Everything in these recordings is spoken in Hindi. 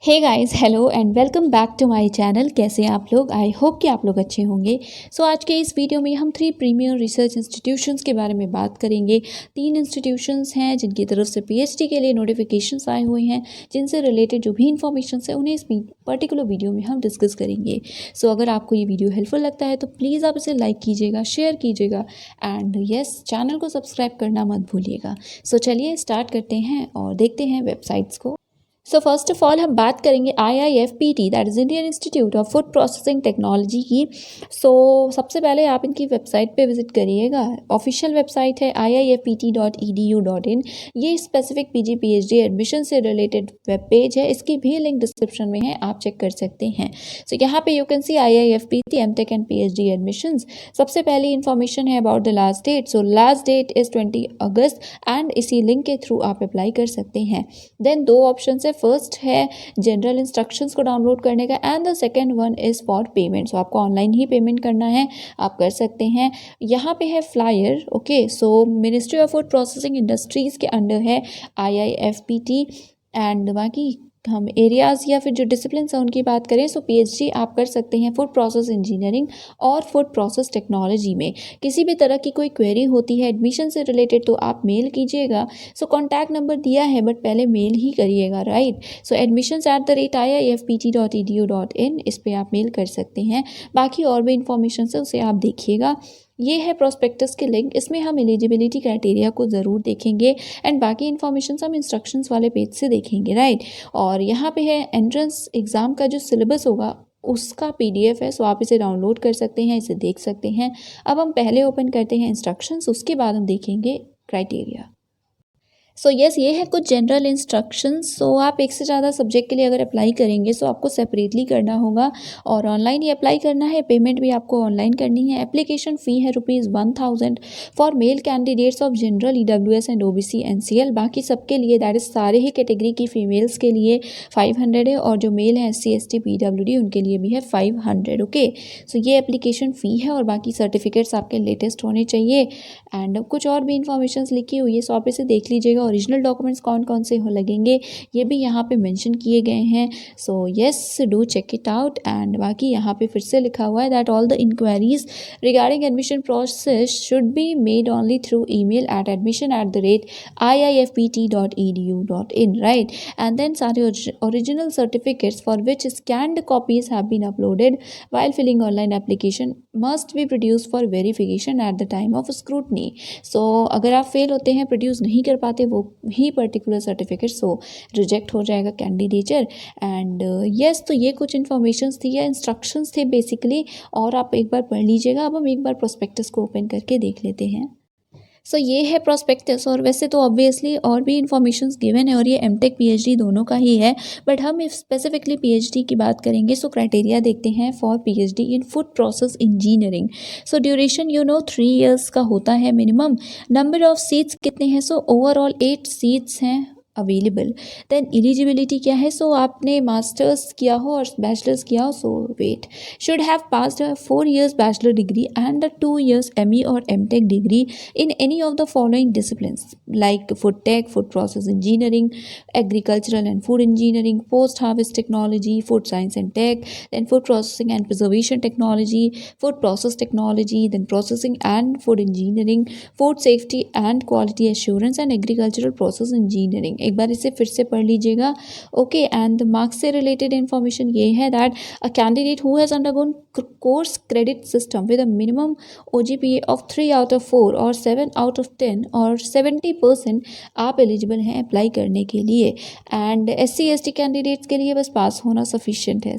Hey guys, hello and welcome back to my channel. कैसे हैं आप लोग? आई होप कि आप लोग अच्छे होंगे। आज के इस वीडियो में हम 3 प्रीमियर रिसर्च इंस्टीट्यूशंस के बारे में बात करेंगे। 3 इंस्टीट्यूशंस हैं जिनकी तरफ से पीएचडी के लिए नोटिफिकेशंस आए हुए हैं, जिनसे रिलेटेड जो भी इंफॉर्मेशन है उन्हें इस पर्टिकुलर वीडियो में हम डिस्कस करेंगे। अगर आपको ये वीडियो हेल्पफुल लगता है तो प्लीज़ आप इसे लाइक कीजिएगा, शेयर कीजिएगा एंड यस, चैनल को सब्सक्राइब करना मत भूलिएगा। चलिए स्टार्ट करते हैं और देखते हैं वेबसाइट्स को। फर्स्ट ऑफ ऑल हम बात करेंगे IIFPT, that is Indian institute of food processing technology की। सबसे पहले आप इनकी वेबसाइट पे विजिट करिएगा। ऑफिशियल वेबसाइट है iifpt.edu.in। ये स्पेसिफिक PG PhD एडमिशन से रिलेटेड वेब पेज है, इसकी भी लिंक डिस्क्रिप्शन में है, आप चेक कर सकते हैं। यहाँ पे you can see IIFPT MTech and PhD admissions. सबसे पहली इन्फॉर्मेशन है about the last date. Last date is 20 August and इसी लिंक के थ्रू आप अप्लाई कर सकते हैं। देन 2 ऑप्शन है, फर्स्ट है जनरल इंस्ट्रक्शंस को डाउनलोड करने का and the second one is for payment. आपको ऑनलाइन ही पेमेंट करना है, आप कर सकते हैं। यहाँ पे है flyer. Okay, ministry of food processing industries के अंडर है IIFPT एंड बाकी हम एरियाज़ या फिर जो डिसिप्लिन है उनकी बात करें PhD आप कर सकते हैं फूड प्रोसेस इंजीनियरिंग और फूड प्रोसेस टेक्नोलॉजी में। किसी भी तरह की कोई क्वेरी होती है एडमिशन से रिलेटेड तो आप मेल कीजिएगा। कॉन्टैक्ट नंबर दिया है बट पहले मेल ही करिएगा, राइट। admissions@iifpt.edu.in, इस पर आप मेल कर सकते हैं। बाकी और भी इंफॉर्मेशन है उसे आप देखिएगा। ये है प्रोस्पेक्टस के लिंक, इसमें हम एलिजिबिलिटी क्राइटेरिया को ज़रूर देखेंगे एंड बाकी इन्फॉर्मेशन हम इंस्ट्रक्शंस वाले पेज से देखेंगे, राइट। और यहाँ पे है एंट्रेंस एग्ज़ाम का जो सिलेबस होगा उसका PDF है, आप इसे डाउनलोड कर सकते हैं, इसे देख सकते हैं। अब हम पहले ओपन करते हैं इंस्ट्रक्शंस, उसके बाद हम देखेंगे क्राइटेरिया। ये है कुछ जनरल इंस्ट्रक्शंस। आप एक से ज़्यादा सब्जेक्ट के लिए अगर अप्लाई करेंगे आपको सेपरेटली करना होगा और ऑनलाइन ही अप्लाई करना है। पेमेंट भी आपको ऑनलाइन करनी है। एप्लीकेशन फ़ी है ₹1000 for male candidates of general EWS and OBC NCL। बाकी सबके लिए दैट इज़ सारे ही कैटेगरी की फ़ीमेल्स के लिए 500 है और जो मेल है SC ST PWD उनके लिए भी है 500। ओके, ये एप्लीकेशन फ़ी है और बाकी सर्टिफिकेट्स आपके लेटेस्ट होने चाहिए एंड कुछ और भी इंफॉर्मेशन लिखी हुई है, आप इसे देख लीजिएगा। ओरिजिनल डॉक्यूमेंट्स कौन कौन से हो लगेंगे ये भी यहाँ पे मेंशन किए गए हैं। Yes, do check it out and बाकी यहाँ पे फिर से लिखा हुआ है that all the enquiries regarding admission process should be made only through email at admission@iifpt.edu.in, right. And then सारे original certificates for which scanned copies have been uploaded while filling online application must be produced for verification at the time of scrutiny। अगर आप फेल होते हैं, प्रोड्यूस नहीं कर पाते वो ही पर्टिकुलर सर्टिफिकेट, रिजेक्ट हो जाएगा कैंडिडेचर एंड यस। ये कुछ इन्फॉर्मेशंस थी या इंस्ट्रक्शंस थे बेसिकली, और आप एक बार पढ़ लीजिएगा। अब हम एक बार प्रोस्पेक्टस को ओपन करके देख लेते हैं। ये है प्रोस्पेक्टस, और वैसे तो ऑब्वियसली और भी इंफॉर्मेशन गिवन है और ये MTech PhD दोनों का ही है, बट हम स्पेसिफिकली PhD की बात करेंगे। क्राइटेरिया देखते हैं for PhD in food process engineering. Duration 3 years का होता है मिनिमम। नंबर ऑफ सीट्स कितने हैं? ओवरऑल 8 सीट्स हैं अवेलेबल। देन एलिजिबिलिटी क्या है? आपने मास्टर्स किया हो और बैचलर्स किया हो, wait should have passed 4 years bachelor degree and 2 years ME और MTech degree in any of the following disciplines like food tech, food process engineering, agricultural and food engineering, post harvest technology, food science and tech, then food processing and preservation technology, food process technology, then processing and food engineering, food safety and quality assurance and agricultural process engineering। एक बार इसे फिर से पढ़ लीजिएगा। ओके, एंड मार्क्स से रिलेटेड इन्फॉर्मेशन ये है that a candidate who has undergone course credit system with a minimum OGPA of 3 out of 4 और 7 out of 10 और 70% आप एलिजिबल हैं अप्लाई करने के लिए। एंड SC ST कैंडिडेट्स के लिए बस पास होना सफिशिएंट है।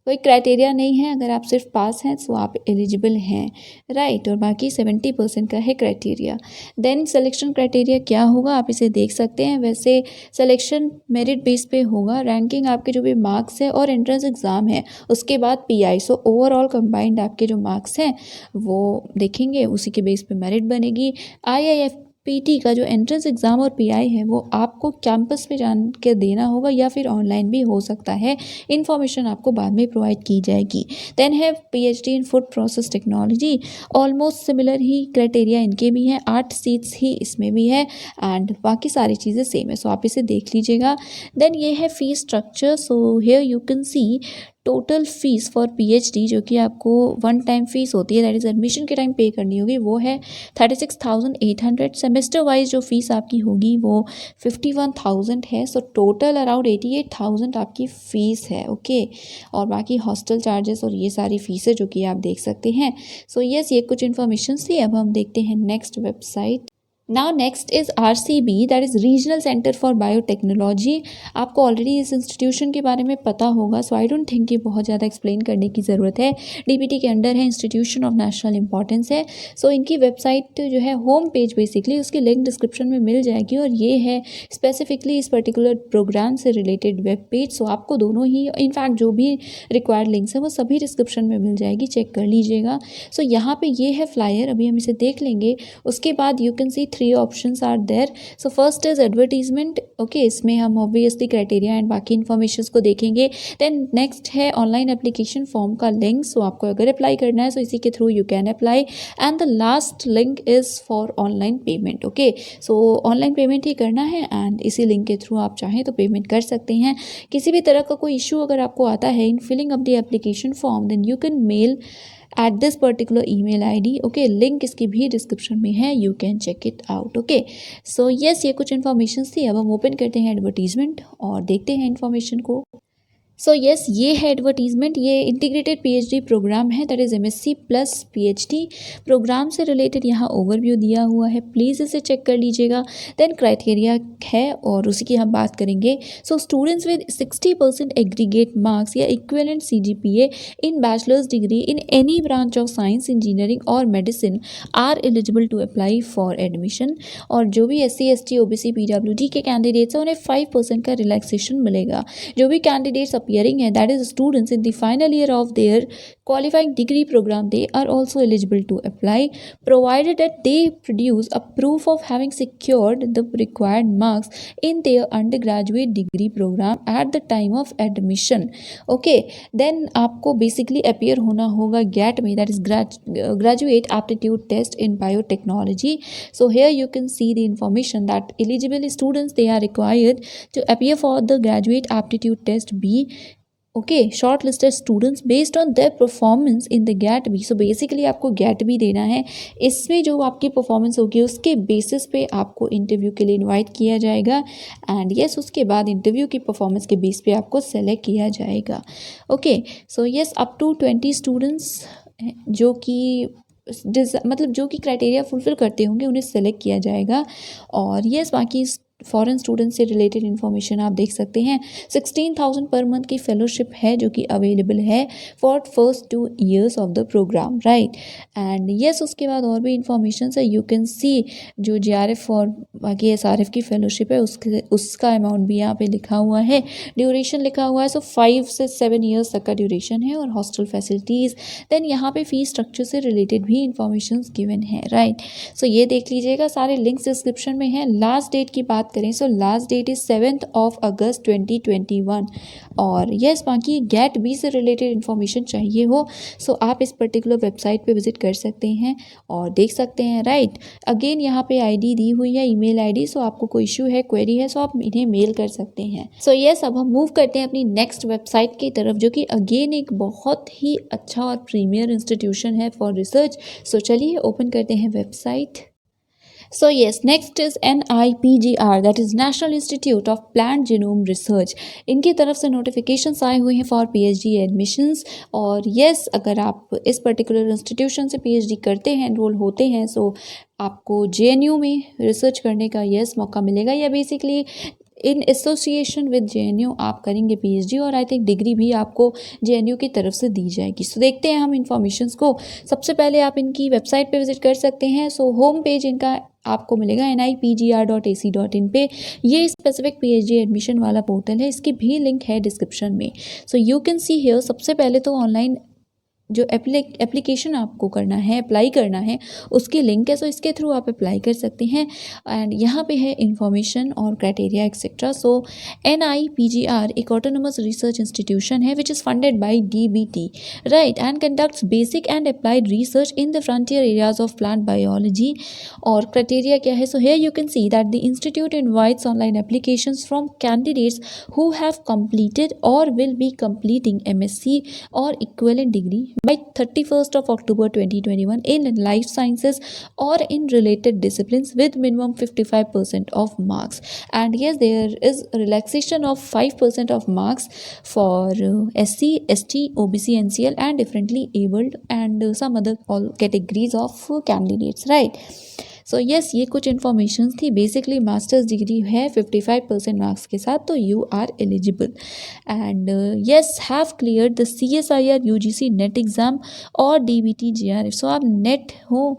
कोई क्राइटेरिया नहीं है, अगर आप सिर्फ पास हैं आप एलिजिबल हैं, राइट। और बाकी 70% का है क्राइटेरिया। देन सिलेक्शन क्राइटेरिया क्या होगा आप इसे देख सकते हैं। वैसे सिलेक्शन मेरिट बेस पे होगा, रैंकिंग आपके जो भी मार्क्स है और एंट्रेंस एग्ज़ाम है उसके बाद PI। ओवरऑल कंबाइंड आपके जो मार्क्स हैं वो देखेंगे, उसी के बेस पे मेरिट बनेगी। IIFPT पीटी का जो एंट्रेंस एग्ज़ाम और पीआई है वो आपको कैंपस पे जान के देना होगा या फिर ऑनलाइन भी हो सकता है। इन्फॉर्मेशन आपको बाद में प्रोवाइड की जाएगी। देन है PhD in food process technology, almost similar he criteria इनके भी हैं, 8 सीट्स ही इसमें भी है एंड बाकी सारी चीज़ें सेम है, सो आप इसे देख लीजिएगा। देन ये है fees structure, so here you can C total fees for PhD जो कि आपको वन टाइम फीस होती है, दैट इज़ एडमिशन के टाइम पे करनी होगी, वो है 36,800। सेमेस्टर वाइज जो फीस आपकी होगी वो 51,000 है, सो टोटल अराउंड 88,000 आपकी फ़ीस है। ओके, और बाकी हॉस्टल चार्जेस और ये सारी फीसें जो कि आप देख सकते हैं। सो यस, ये कुछ इन्फॉर्मेशन थी। अब हम देखते हैं next website. Now next is RCB, that is regional centre for biotechnology. आपको ऑलरेडी इस इंस्टीट्यूशन के बारे में पता होगा, सो आई डोंट थिंक कि बहुत ज़्यादा एक्सप्लेन करने की ज़रूरत है। डीबीटी के अंडर है, इंस्टीट्यूशन ऑफ नेशनल इंपॉर्टेंस है। सो इनकी वेबसाइट जो है होम पेज बेसिकली, उसकी लिंक डिस्क्रिप्शन में मिल जाएगी और ये है स्पेसिफिकली इस पर्टिकुलर प्रोग्राम से रिलेटेड वेब पेज। सो आपको दोनों ही इनफैक्ट जो भी रिक्वायर्ड लिंक्स हैं वो सभी डिस्क्रिप्शन में मिल जाएगी, चेक कर लीजिएगा। सो यहाँ पे ये है फ्लायर, अभी हम इसे देख लेंगे। उसके बाद you can see 3 options are there. So first is advertisement. Okay, इसमें हम ऑब्वियसली क्राइटेरिया एंड बाकी इन्फॉर्मेशन को देखेंगे। देन नेक्स्ट है ऑनलाइन एप्लीकेशन फॉर्म का लिंक। सो आपको अगर अप्लाई करना है सो इसी के through you can apply. And the last link is for online payment. Okay, so online payment ही करना है एंड इसी लिंक के थ्रू आप चाहें तो पेमेंट कर सकते हैं। किसी भी तरह का कोई इशू अगर आपको आता है in filling up the application form, then you can mail at this particular email ID. Okay, link इसकी भी डिस्क्रिप्शन में है, you can check it out. Okay, so yes, ये कुछ इन्फॉर्मेशन थी। अब हम ओपन करते हैं एडवर्टीजमेंट और देखते हैं इन्फॉर्मेशन को। सो यस, ये है एडवर्टीजमेंट। ये इंटीग्रेटेड पीएचडी प्रोग्राम है, that is MSc plus PhD. Program से रिलेटेड यहाँ ओवरव्यू दिया हुआ है, प्लीज़ इसे चेक कर लीजिएगा। देन क्राइटेरिया है और उसी की हम बात करेंगे। So students with 60% aggregate marks या equivalent CGPA in bachelors degree in any branch of science, engineering और medicine are eligible to apply for admission. और जो भी SC ST OBC PWD के कैंडिडेट्स हैं उन्हें 5% का रिलैक्सेशन मिलेगा। जो भी कैंडिडेट्स appearing है, that is students in the final year of their qualifying degree program, they are also eligible to apply provided that they produce a proof of having secured the required marks in their undergraduate degree program at the time of admission. Okay, then आपको basically appear होना होगा GAT में, that is graduate aptitude test in biotechnology. So here you can see the information that eligible students, they are required to appear for the graduate aptitude test B. Okay, short listed students based on their performance in the GATE B. So basically आपको गेट बी देना है, इसमें जो आपकी परफॉर्मेंस होगी उसके बेसिस पे आपको इंटरव्यू के लिए इनवाइट किया जाएगा एंड यस, उसके बाद इंटरव्यू की परफॉर्मेंस के बेस पे आपको सेलेक्ट किया जाएगा। Okay, so yes, up to 20 students जो कि मतलब जो कि क्राइटेरिया फुलफिल करते होंगे उन्हें सेलेक्ट किया जाएगा। और यस, बाकी फॉरेन स्टूडेंट से रिलेटेड इन्फॉर्मेशन आप देख सकते हैं। 16,000 पर मंथ की फेलोशिप है जो कि अवेलेबल है for first 2 years of the program, right. And yes, उसके बाद और भी इंफॉर्मेशन है, यू कैन सी जो JRF और बाकी SRF की फेलोशिप है उसका अमाउंट भी यहाँ पे लिखा हुआ है, ड्यूरेशन लिखा हुआ है। सो 5 से 7 years तक का ड्यूरेशन है और हॉस्टल फैसिलिटीज़। देन यहाँ पे फीस स्ट्रक्चर से रिलेटेड भी इंफॉर्मेशन गिवन है, राइट। सो ये देख लीजिएगा, सारे लिंक्स डिस्क्रिप्शन में है। लास्ट डेट की बात करें so last date is 7th of August 2021। और यस, बाकी गेट बी से रिलेटेड इन्फॉर्मेशन चाहिए हो सो आप इस पर्टिकुलर वेबसाइट पे विजिट कर सकते हैं और देख सकते हैं, राइट। अगेन यहाँ पे ID दी हुई है, ईमेल ID। सो आपको कोई इशू है, क्वेरी है, सो आप इन्हें मेल कर सकते हैं। सो यस, अब हम मूव करते हैं अपनी नेक्स्ट वेबसाइट की तरफ जो कि अगेन एक बहुत ही अच्छा और प्रीमियर इंस्टीट्यूशन है फॉर रिसर्च। सो चलिए ओपन करते हैं website. So yes, next is NIPGR, that is National Institute of Plant Genome Research। इनकी तरफ से नोटिफिकेशंस आए हुए हैं फॉर PhD एडमिशन्स। और yes, अगर आप इस पर्टिकुलर इंस्टीट्यूशन से PhD करते हैं, एनरोल होते हैं, सो आपको JNU में रिसर्च करने का yes मौका मिलेगा, या basically in association with JNU आप करेंगे PhD और आई थिंक डिग्री भी आपको JNU की तरफ से दी जाएगी। सो देखते हैं हम इन्फॉर्मेशंस को। सबसे पहले आप इनकी वेबसाइट पे विजिट कर सकते हैं। सो होम पेज इनका आपको मिलेगा nipgr.ac.in पे। ये स्पेसिफिक PhD एडमिशन वाला पोर्टल है, इसकी भी लिंक है डिस्क्रिप्शन में। So you can see here, सबसे पहले तो ऑनलाइन जो एप्लीकेशन आपको करना है, अप्लाई करना है, उसकी लिंक है, सो इसके थ्रू आप अप्लाई कर सकते हैं। एंड यहाँ पे है इंफॉर्मेशन और क्राइटेरिया एक्सेट्रा। सो NIPGR एक ऑटोनोमस रिसर्च इंस्टीट्यूशन है which is funded by DBT, right, and conducts basic and applied research in the frontier areas of plant biology. और क्राइटेरिया क्या है? So here you can see that the institute invites online applications from candidates who have completed or will be completing MSc or equivalent degree by 31st of October 2021 in life sciences or in related disciplines with minimum 55% of marks. And yes, there is a relaxation of 5% of marks for SC, ST, OBC, NCL and differently abled and some other all categories of candidates, right? So yes, ये कुछ इन्फॉर्मेशन थी। बेसिकली मास्टर्स डिग्री है 55% मार्क्स के साथ, तो you are eligible. And yes, have clear the CSIR UGC NET exam और DBT JRF। सो आप नेट हो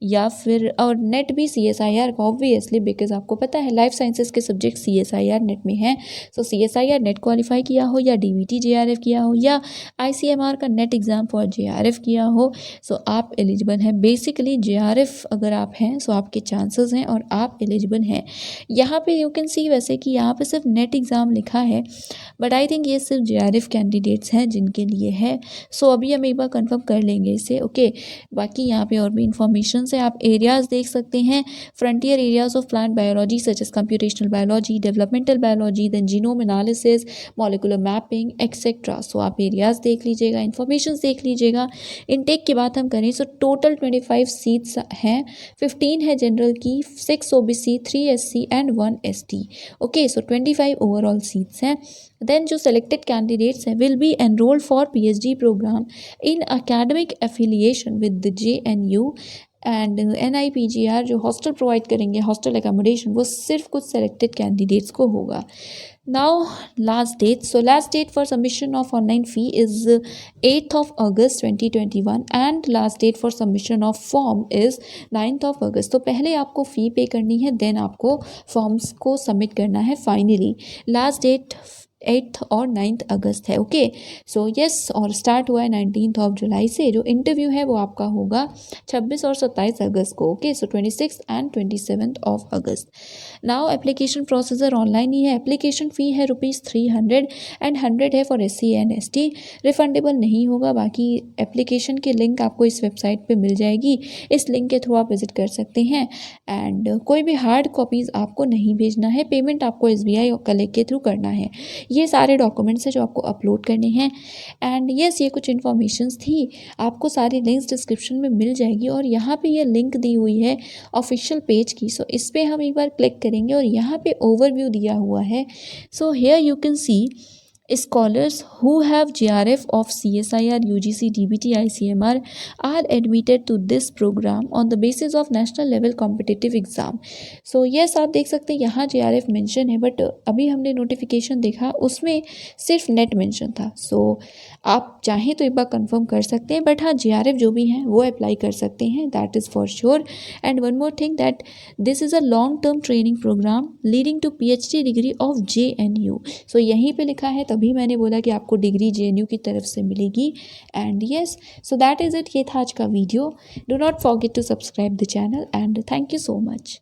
या फिर, और नेट भी CSIR का ऑब्वियसली, बिकॉज आपको पता है लाइफ साइंसेज के सब्जेक्ट CSIR नेट में हैं। सो CSIR नेट क्वालिफाई किया हो या DBT JRF किया हो या ICMR का नेट एग्ज़ाम फॉर JRF किया हो, सो आप एलिजिबल हैं। बेसिकली JRF अगर आप हैं सो आपके चांसेस हैं और आप एलिजिबल हैं। यहाँ पे यू कैन सी वैसे कि यहाँ पे सिर्फ नेट एग्ज़ाम लिखा है, बट आई थिंक ये सिर्फ JRF कैंडिडेट्स हैं जिनके लिए है। सो अभी हम एक बार कंफर्म कर लेंगे इसे, ओके। बाकी यहाँ पे और भी इंफॉर्मेशन है, आप एरियाज़ देख सकते हैं, frontier areas of plant biology such as computational biology, developmental biology, then genome analysis, molecular mapping etcetera. So आप एरियाज़ देख लीजिएगा, इन्फॉर्मेशन देख लीजिएगा। इनटेक की बात हम करें सो टोटल 25 सीट्स हैं, 15 है जनरल की, 6 OBC, 3 SC and 1 ST, okay. So 25 overall seats हैं। देन जो सेलेक्टेड कैंडिडेट्स हैं will be enrolled for PhD program in academic affiliation with the JNU and NIPGR जो हॉस्टल प्रोवाइड करेंगे, हॉस्टल एकोमोडेशन, वो सिर्फ कुछ सेलेक्टेड कैंडिडेट्स को होगा। Now last date, so last date for submission of online fee is 8th of August 2021 and last date for submission of form is 9th of August। तो पहले आपको फ़ी पे करनी है, देन आपको फॉर्म्स को सबमिट करना है। फाइनली लास्ट डेट 8th और 9th अगस्त है, ओके। सो यस, और स्टार्ट हुआ है 19th ऑफ जुलाई से। जो इंटरव्यू है वो आपका होगा 26 और 27 अगस्त को, okay. So 26 and 27 of August. Now application procedure online ही है। एप्लीकेशन फ़ी है ₹300 एंड 100 है for SC and ST। Refundable नहीं होगा। बाकी एप्लीकेशन की लिंक आपको इस वेबसाइट पे मिल जाएगी, इस लिंक के थ्रू आप विजिट कर सकते हैं। एंड कोई भी हार्ड कॉपीज़ आपको नहीं भेजना है, पेमेंट आपको SBI और कलेक्ट के थ्रू करना है। ये सारे डॉक्यूमेंट्स हैं जो आपको अपलोड करने हैं। एंड यस, ये कुछ इन्फॉर्मेशंस थी, आपको सारी लिंक्स डिस्क्रिप्शन में मिल जाएगी और यहाँ पे ये लिंक दी हुई है ऑफिशियल पेज की। सो इस पर हम एक बार क्लिक करेंगे और यहाँ पे ओवरव्यू दिया हुआ है। So here you can C scholars who have JRF of CSIR, UGC, DBT, ICMR are admitted to this program on the basis of national level competitive exam। So yes, आप देख सकते हैं यहाँ JRF मेंशन है, बट अभी हमने नोटिफिकेशन देखा उसमें सिर्फ नेट मेंशन था। सो आप चाहें तो एक बार कंफर्म कर सकते हैं, बट हाँ JRF जो भी हैं वो अप्लाई कर सकते हैं, that is for sure. And one more thing that this is a long term training program leading to PhD degree of JNU। सो यहीं पे लिखा है, तभी मैंने बोला कि आपको डिग्री JNU की तरफ से मिलेगी। And yes, so that is it. ये था आज का video. Do not forget to subscribe the channel and thank you so much.